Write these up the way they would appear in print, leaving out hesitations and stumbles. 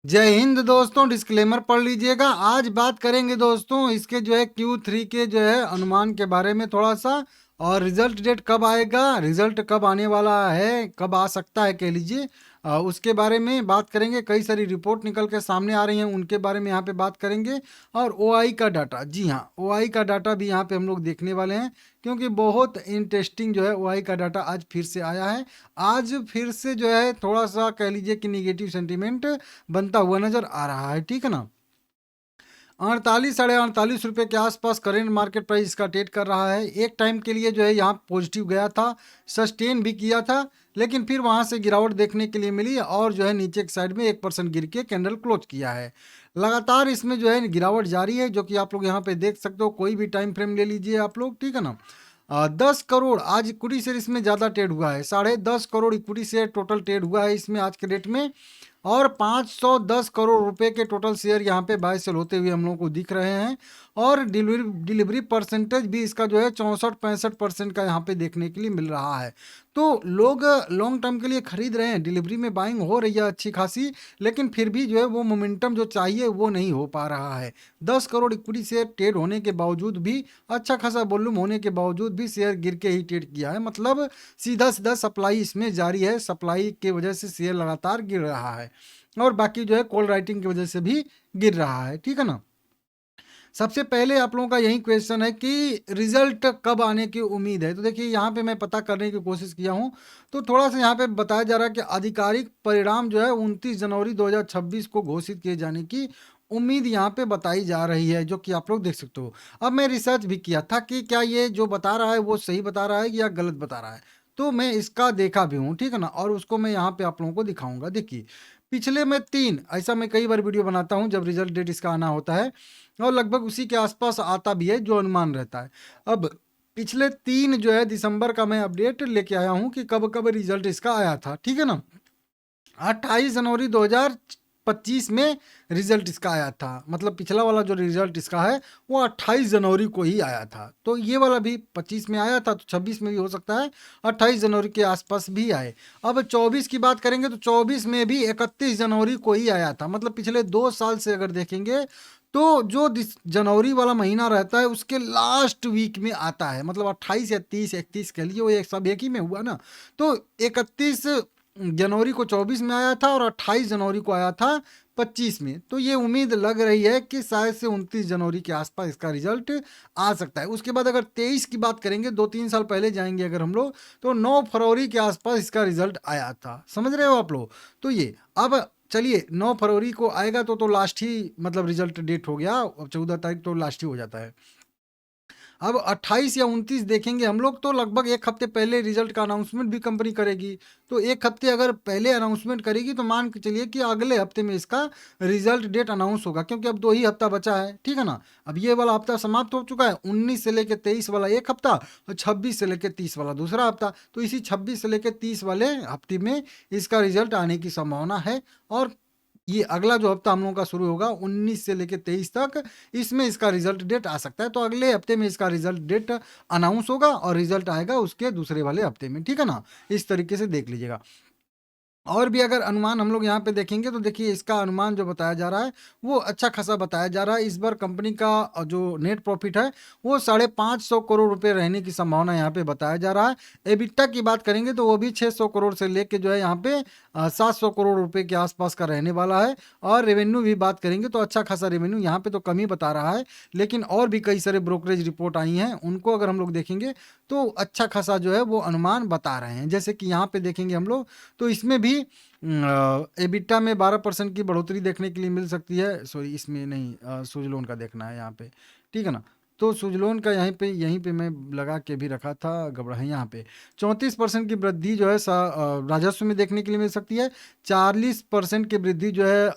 जय हिंद दोस्तों। डिस्क्लेमर पढ़ लीजिएगा। आज बात करेंगे दोस्तों इसके जो है Q3 के जो है अनुमान के बारे में थोड़ा सा, और रिजल्ट डेट कब आएगा, रिजल्ट कब आने वाला है, कब आ सकता है कह लीजिए, उसके बारे में बात करेंगे। कई सारी रिपोर्ट निकल के सामने आ रही हैं, उनके बारे में यहाँ पे बात करेंगे। और OI का डाटा, जी हाँ, OI का डाटा भी यहाँ पे हम लोग देखने वाले हैं, क्योंकि बहुत इंटरेस्टिंग जो है OI का डाटा आज फिर से आया है। आज फिर से जो है थोड़ा सा कह लीजिए कि निगेटिव सेंटीमेंट बनता हुआ नजर आ रहा है, ठीक है ना। 48 साढ़े 48 रुपये के आसपास करेंट मार्केट प्राइस इसका ट्रेड कर रहा है। एक टाइम के लिए जो है यहाँ पॉजिटिव गया था, सस्टेन भी किया था, लेकिन फिर वहाँ से गिरावट देखने के लिए मिली और जो है नीचे की साइड में 1% गिर के कैंडल क्लोज किया है। लगातार इसमें जो है गिरावट जारी है, जो कि आप लोग यहाँ पे देख सकते हो। कोई भी टाइम फ्रेम ले लीजिए आप लोग, ठीक है ना। 10 करोड़ आज इक्विटी शेयर इसमें ज़्यादा ट्रेड हुआ है। 10.5 crore equity share total trade हुआ है इसमें आज के डेट में। और 510 करोड़ रुपए के टोटल शेयर यहाँ पे बाय सेल होते हुए हम लोगों को दिख रहे हैं। और डिलीवरी परसेंटेज भी इसका जो है 64-65% का यहाँ पे देखने के लिए मिल रहा है। तो लोग लॉन्ग टर्म के लिए खरीद रहे हैं, डिलीवरी में बाइंग हो रही है अच्छी खासी, लेकिन फिर भी जो है वो मोमेंटम जो चाहिए वो नहीं हो पा रहा है। 10 करोड़ इक्विटी शेयर ट्रेड होने के बावजूद भी, अच्छा खासा वॉल्यूम होने के बावजूद भी शेयर गिर के ही ट्रेड किया है। मतलब सीधा सीधा सप्लाई इसमें जारी है, सप्लाई की वजह से शेयर लगातार गिर रहा है, और बाकी जो है कॉल राइटिंग की वजह से भी गिर रहा है, ठीक है ना। सबसे पहले आप लोगों का यही क्वेश्चन है कि रिजल्ट कब आने की उम्मीद है। तो देखिए यहाँ पे मैं पता करने की कोशिश किया हूँ, तो थोड़ा सा यहाँ पे बताया जा रहा है कि आधिकारिक परिणाम जो है 29 जनवरी 2026 को घोषित किए जाने की उम्मीद यहाँ पे बताई जा रही है, जो कि आप लोग देख सकते हो। अब मैं रिसर्च भी किया था कि क्या ये जो बता रहा है वो सही बता रहा है या गलत बता रहा है, तो मैं इसका देखा भी हूँ, ठीक है ना। और उसको मैं यहाँ पे आप लोगों को दिखाऊंगा। देखिए पिछले में 3, ऐसा मैं कई बार वीडियो बनाता हूँ जब रिजल्ट डेट इसका आना होता है, और लगभग उसी के आसपास आता भी है जो अनुमान रहता है। अब पिछले 3 जो है दिसंबर का मैं अपडेट लेके आया हूँ कि कब कब रिजल्ट इसका आया था, ठीक है ना। 28 जनवरी 2025 में रिजल्ट इसका आया था। मतलब पिछला वाला जो रिजल्ट इसका है वो 28 जनवरी को ही आया था। तो ये वाला भी 25 में आया था, तो 26 में भी हो सकता है, 28 जनवरी के आसपास भी आए। अब 24 की बात करेंगे तो 24 में भी 31 जनवरी को ही आया था। मतलब पिछले 2 साल से अगर देखेंगे तो जो जनवरी वाला महीना रहता है उसके लास्ट वीक में आता है। मतलब 28 या 30 31 कह लीजिए, वो एक सब एक ही में हुआ ना। तो 31 जनवरी को 24 में आया था और 28 जनवरी को आया था 25 में। तो ये उम्मीद लग रही है कि शायद से 29 जनवरी के आसपास इसका रिजल्ट आ सकता है। उसके बाद अगर 23 की बात करेंगे, 2-3 साल पहले जाएंगे अगर हम लोग, तो 9 फरवरी के आसपास इसका रिजल्ट आया था। समझ रहे हो आप लोग। तो ये अब चलिए 9 फरवरी को आएगा तो लास्ट ही मतलब रिजल्ट डेट हो गया। 14 तारीख तो लास्ट ही हो जाता है। अब 28 या 29 देखेंगे हम लोग, तो लगभग एक हफ्ते पहले रिजल्ट का अनाउंसमेंट भी कंपनी करेगी। तो एक हफ्ते अगर पहले अनाउंसमेंट करेगी तो मान के चलिए कि अगले हफ्ते में इसका रिजल्ट डेट अनाउंस होगा, क्योंकि अब 2 ही हफ्ता बचा है, ठीक है ना। अब ये वाला हफ्ता समाप्त हो चुका है, 19 से लेकर 23 वाला एक हफ्ता, और 26 से लेकर 30 वाला दूसरा हफ्ता। तो इसी 26 से लेकर 30 वाले हफ्ते में इसका रिजल्ट आने की संभावना है। और ये अगला जो हफ्ता हम लोगों का शुरू होगा 19 से लेकर 23 तक, इसमें इसका रिजल्ट डेट आ सकता है। तो अगले हफ्ते में इसका रिजल्ट डेट अनाउंस होगा और रिजल्ट आएगा उसके दूसरे वाले हफ्ते में, ठीक है ना। इस तरीके से देख लीजिएगा। और भी अगर अनुमान हम लोग यहाँ पे देखेंगे तो देखिए इसका अनुमान जो बताया जा रहा है वो अच्छा खासा बताया जा रहा है। इस बार कंपनी का जो नेट प्रॉफिट है वो 550 करोड़ रुपए रहने की संभावना यहाँ पे बताया जा रहा है। एबिटा की बात करेंगे तो वो भी 600 करोड़ से लेके जो है यहाँ पे 700 करोड़ रुपए के आसपास का रहने वाला है। और रेवेन्यू भी बात करेंगे तो अच्छा खासा रेवेन्यू यहाँ पे तो कम ही बता रहा है, लेकिन और भी कई सारे ब्रोकरेज रिपोर्ट आई हैं, उनको अगर हम लोग देखेंगे तो अच्छा खासा जो है वो अनुमान बता रहे हैं। जैसे कि यहाँ पे देखेंगे हम लोग तो इसमें भी एबिटा में 12% की बढ़ोतरी देखने के लिए मिल सकती है। सॉरी, इसमें नहीं, सुजलोन का देखना है यहाँ पे, ठीक है ना। तो सुजलोन का यहीं पे मैं लगा के भी रखा था, गड़बड़ है यहाँ पे। 34% की वृद्धि जो है राजस्व में देखने के लिए मिल सकती है। 40% की वृद्धि जो है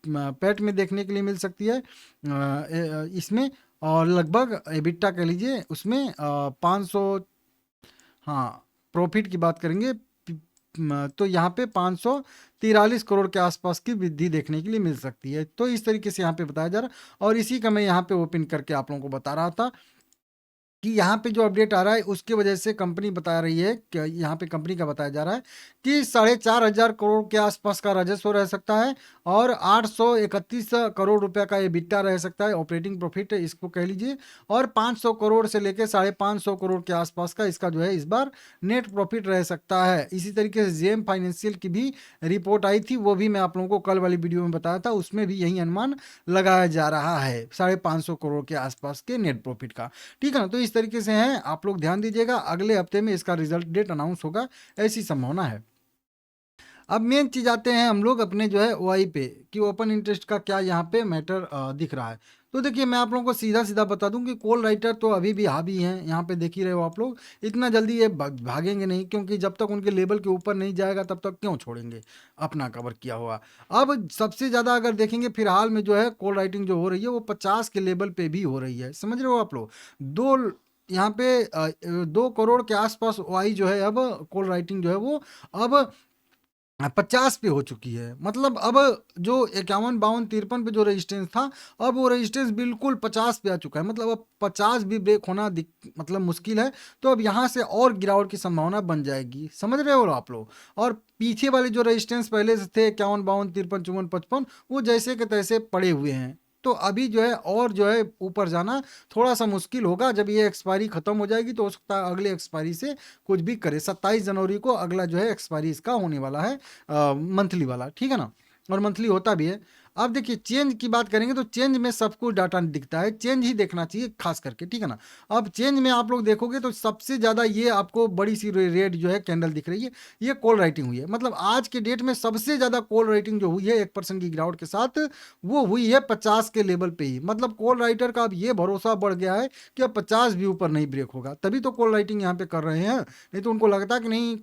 पैट में देखने के लिए मिल सकती है इसमें। और लगभग एबिटा कह लीजिए उसमें 500, हाँ, प्रॉफिट की बात करेंगे तो यहाँ पे 543 करोड़ के आसपास की वृद्धि देखने के लिए मिल सकती है। तो इस तरीके से यहाँ पे बताया जा रहा है, और इसी का मैं यहाँ पे ओपन करके आप लोगों को बता रहा था। कि यहाँ पे जो अपडेट आ रहा है उसकी वजह से कंपनी बता रही है कि यहाँ पे कंपनी का बताया जा रहा है कि 4,500 करोड़ के आसपास का राजस्व रह सकता है और 831 करोड़ रुपए का EBITDA रह सकता है, ऑपरेटिंग प्रॉफिट इसको कह लीजिए, और 500 करोड़ से लेकर 550 करोड़ के आसपास का इसका जो है इस बार नेट प्रॉफिट रह सकता है। इसी तरीके से जेम फाइनेंशियल की भी रिपोर्ट आई थी, वो भी मैं आप लोगों को कल वाली वीडियो में बताया था, उसमें भी यही अनुमान लगाया जा रहा है 550 करोड़ के आसपास के नेट प्रॉफिट का। ठीक है ना, तो इस तरीके से हैं, आप लोग ध्यान दीजिएगा, अगले हफ्ते में इसका रिजल्ट डेट अनाउंस होगा, ऐसी संभावना है। अब मेन चीज आते हैं हम लोग अपने जो है ओआई पे कि ओपन इंटरेस्ट का क्या यहाँ पे मैटर दिख रहा है। तो देखिए मैं आप लोगों को सीधा सीधा बता दूं कि कॉल राइटर तो अभी भी हावी हैं, यहाँ पे देख ही रहे हो आप लोग, इतना जल्दी ये भागेंगे नहीं, क्योंकि जब तक उनके लेवल के ऊपर नहीं जाएगा तब तक क्यों छोड़ेंगे अपना कवर किया हुआ। अब सबसे ज़्यादा अगर देखेंगे फिलहाल में जो है कॉल राइटिंग जो हो रही है वो 50 के लेवल पे भी हो रही है, समझ रहे हो आप लोग। दो यहाँ पे 2 करोड़ के आसपास ओआई जो है अब कॉल राइटिंग जो है वो अब 50 पे हो चुकी है। मतलब अब जो 51 52 53 पे जो रेजिस्टेंस था, अब वो रेजिस्टेंस बिल्कुल 50 पे आ चुका है। मतलब अब 50 भी ब्रेक होना मतलब मुश्किल है। तो अब यहाँ से और गिरावट की संभावना बन जाएगी, समझ रहे हो आप लोग। और पीछे वाले जो रेजिस्टेंस पहले से थे 51 52 53 54 55, वो जैसे के तैसे पड़े हुए हैं। तो अभी जो है और जो है ऊपर जाना थोड़ा सा मुश्किल होगा। जब ये एक्सपायरी खत्म हो जाएगी तो हो सकता है अगले एक्सपायरी से कुछ भी करे। 27 जनवरी को अगला जो है एक्सपायरी इसका होने वाला है, मंथली वाला, ठीक है ना, और मंथली होता भी है। अब देखिए चेंज की बात करेंगे तो चेंज में सब कुछ डाटा दिखता है, चेंज ही देखना चाहिए खास करके, ठीक है ना। अब चेंज में आप लोग देखोगे तो सबसे ज़्यादा ये आपको बड़ी सी रेड जो है कैंडल दिख रही है, ये कॉल राइटिंग हुई है। मतलब आज के डेट में सबसे ज़्यादा कॉल राइटिंग जो हुई है 1% की गिरावट के साथ, वो हुई है 50 के लेवल पे ही। मतलब कॉल राइटर का अब ये भरोसा बढ़ गया है कि अब 50 भी ऊपर नहीं ब्रेक होगा, तभी तो कॉल राइटिंग यहाँ पे कर रहे हैं। नहीं तो उनको लगता कि नहीं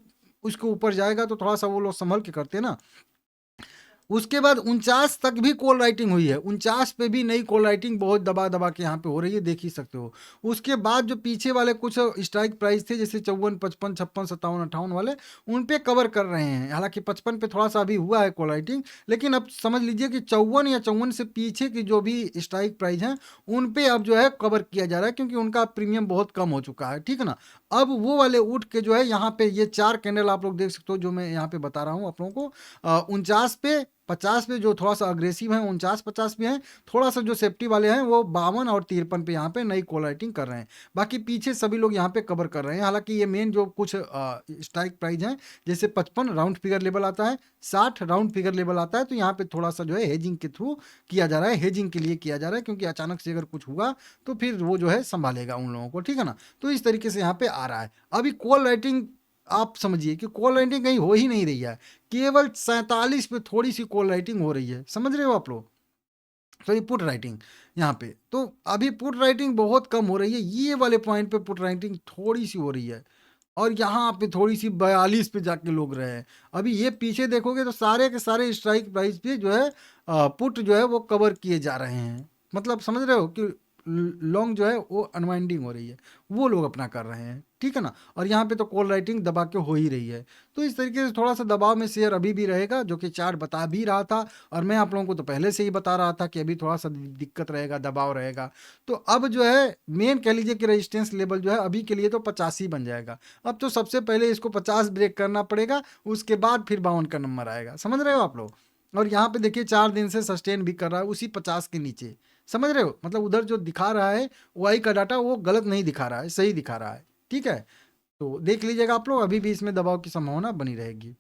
उसके ऊपर जाएगा तो थोड़ा सा वो लोग संभल के करते ना। उसके बाद 49 तक भी कॉल राइटिंग हुई है, 49 पे भी नई कॉल राइटिंग बहुत दबा दबा के यहाँ पे हो रही है, देख ही सकते हो। उसके बाद जो पीछे वाले कुछ स्ट्राइक प्राइस थे जैसे 54 55 56 57 58 वाले, उन पे कवर कर रहे हैं। हालांकि 55 पे थोड़ा सा अभी हुआ है कॉल राइटिंग, लेकिन अब समझ लीजिए कि 54 या 54 से पीछे की जो भी स्ट्राइक प्राइस हैं उन पे अब जो है कवर किया जा रहा है, क्योंकि उनका प्रीमियम बहुत कम हो चुका है, ठीक है ना। अब वो वाले उठ के जो है यहाँ पे ये 4 कैंडल आप लोग देख सकते हो जो मैं यहाँ पे बता रहा हूँ आप लोगों को, 49 पे 50 पे जो थोड़ा सा अग्रेसिव है, 49 50 पे हैं। थोड़ा सा जो सेफ्टी वाले हैं वो 52 और 53 पे यहाँ पे नई कॉल राइटिंग कर रहे हैं। बाकी पीछे सभी लोग यहाँ पे कवर कर रहे हैं। हालांकि ये मेन जो कुछ स्ट्राइक प्राइस हैं जैसे 55 राउंड फिगर लेवल आता है, 60 राउंड फिगर लेवल आता है, तो यहाँ पे थोड़ा सा जो है हेजिंग के थ्रू किया जा रहा है, हेजिंग के लिए किया जा रहा है, क्योंकि अचानक से अगर कुछ हुआ तो फिर वो जो है संभालेगा उन लोगों को, ठीक है ना। तो इस तरीके से यहाँ पे आ रहा है। अभी कॉल राइटिंग आप समझिए कि कॉल राइटिंग कहीं हो ही नहीं रही है, केवल 47 पे थोड़ी सी कॉल राइटिंग हो रही है, समझ रहे हो आप लोग। सॉरी, पुट राइटिंग यहाँ पे तो अभी पुट राइटिंग बहुत कम हो रही है। ये वाले पॉइंट पे पुट राइटिंग थोड़ी सी हो रही है, और यहाँ पे थोड़ी सी 42 पे जाके लोग रहे हैं। अभी ये पीछे देखोगे तो सारे के सारे स्ट्राइक प्राइस पे जो है पुट जो है वो कवर किए जा रहे हैं। मतलब समझ रहे हो कि लॉन्ग जो है वो अनवाइंडिंग हो रही है, वो लोग अपना कर रहे हैं, ठीक है ना। और यहाँ पे तो कॉल राइटिंग दबा के हो ही रही है। तो इस तरीके से थोड़ा सा दबाव में शेयर अभी भी रहेगा, जो कि चार्ट बता भी रहा था, और मैं आप लोगों को तो पहले से ही बता रहा था कि अभी थोड़ा सा दिक्कत रहेगा, दबाव रहेगा। तो अब जो है मेन कह लीजिए कि रेजिस्टेंस लेवल जो है अभी के लिए तो 50 ही बन जाएगा। अब तो सबसे पहले इसको 50 ब्रेक करना पड़ेगा, उसके बाद फिर 52 का नंबर आएगा, समझ रहे हो आप लोग। और यहाँ पे देखिए 4 दिन से सस्टेन भी कर रहा है उसी 50 के नीचे, समझ रहे हो। मतलब उधर जो दिखा रहा है वाई का डाटा वो गलत नहीं दिखा रहा है, सही दिखा रहा है, ठीक है। तो देख लीजिएगा आप लोग, अभी भी इसमें दबाव की संभावना बनी रहेगी।